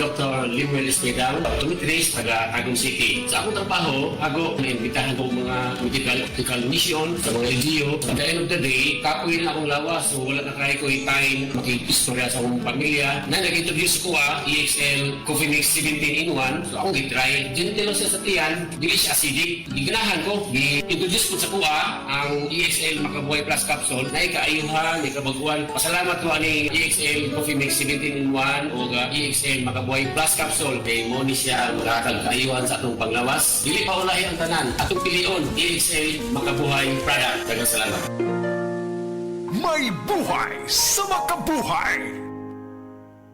Dr. Limuel Espedal, optometrist, taga Tagum City. Sa akong trabaho, ako naimbitahan ko mga medical mission sa mga LGU. At the end of the day, kapoy na akong lawas. So wala na kaya ko time makikistorya sa akong pamilya. Na nag-introduce ko EXL Coffee Mix 17 in 1. So akong gitry. Gentle siya sa tiyan, dili siya acidic. Giganahan ko, gi-introduce ko sa kuha ang EXL Makabuhay Plus Capsule na ikaayuhan, ikabaguan. Pasalamat ko ani EXL Coffee Mix 17 in 1 o EXL Makabuhay Plus Capsule. Kay mo ni siya makakag-ayuhan sa atong panglawas. Dili pa ulahi ang tanan. Atong pilion, EXL Makabuhay Product. Daghang salamat. May buhay sa makabuhay!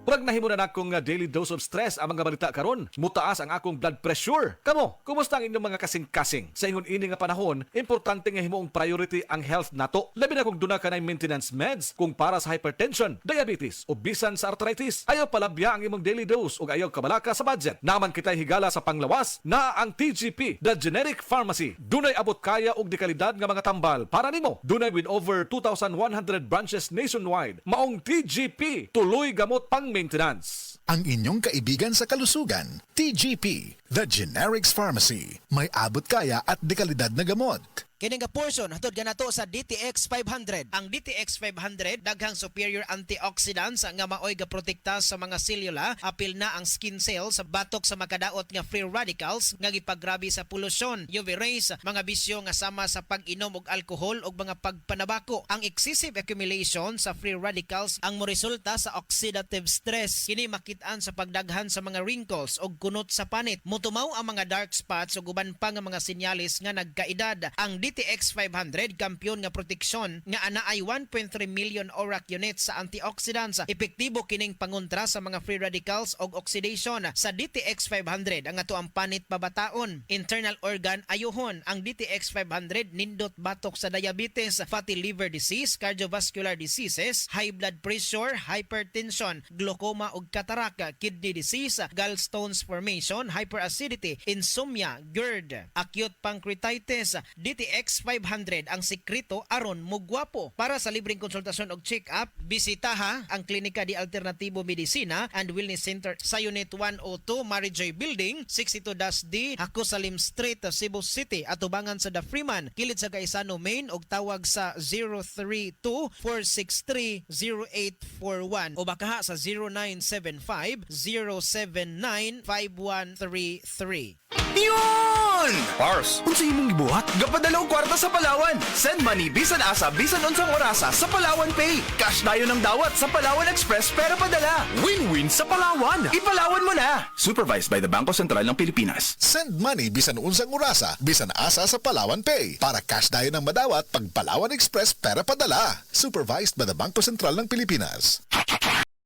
Purag nahimo na akong daily dose of stress ang mga balita karon. Mutaas ang akong blood pressure. Kamo, kumusta ang inyong mga kasing-kasing? Sa ingon ini nga panahon, importante nga himuong priority ang health nato. Labi na kung duna ka na maintenance meds kung para sa hypertension, diabetes o bisan sa arthritis. Ayaw palabya ang imong daily dose o ayaw kabalaka sa budget. Naman kita'y higala sa panglawas na ang TGP, the Generic Pharmacy. Dunay abot kaya og dekalidad nga mga tambal para nimo. Dunay with over 2,100 branches nationwide. Maong TGP, tuloy gamot pang maintenance. Ang inyong kaibigan sa kalusugan, TGP, The Generics Pharmacy. May abot kaya at dekalidad na gamot. Kini nga portion hatod ganato sa DTX 500. Ang DTX 500 daghang superior antioxidants nga maoy ga protekta sa mga selula, apil na ang skin cells sa batok sa makadaot nga free radicals nga gipagrabi sa polusyon, UV rays, mga bisyo nga sama sa pag-inom og alcohol ug mga pagpanabako. Ang excessive accumulation sa free radicals ang moresulta sa oxidative stress. Kini makit-an sa pagdaghan sa mga wrinkles ug kunot sa panit. Mutumaw ang mga dark spots ug uban pa nga mga sinyalis nga nagkaedad. Ang DTX 500 kampiyon nga proteksyon nga anaay 1.3 million ORAC units sa antioxidants. Epektibo kining pangontra sa mga free radicals og oxidation. Sa DTX 500 ang ato ang panit pabataon. Internal organ ayuhon. Ang DTX 500 nindot batok sa diabetes, fatty liver disease, cardiovascular diseases, high blood pressure, hypertension, glaucoma ug cataract, kidney disease, gallstones formation, hyperacidity, insomnia, GERD, acute pancreatitis. DTX 500 ang sekreto aron mugwapo. Para sa libreng konsultasyon og check-up, bisitaha ang Klinika di Alternatibo Medicina and Wellness Center sa Unit 102 Marijoy Building, 62-D, Hakusalim Street, Cebu City, atubangan sa The Freeman, kilid sa Gaisano Main ug tawag sa 032-463-0841 o bakaha sa 0975-079-5133. Yun! Pars, unsa imong gibuhat? Gapadalaw kwarta sa Palawan. Send money bisan asa bisan unsang orasa sa Palawan Pay. Cash dayon ng dawat sa Palawan Express pero padala. Win-win sa Palawan. Ipalawan mo na. Supervised by the Bangko Sentral ng Pilipinas. Send money bisan unsang orasa, bisan asa sa Palawan Pay. Para cash dayon ng madawat pag Palawan Express pera padala. Supervised by the Bangko Sentral ng Pilipinas.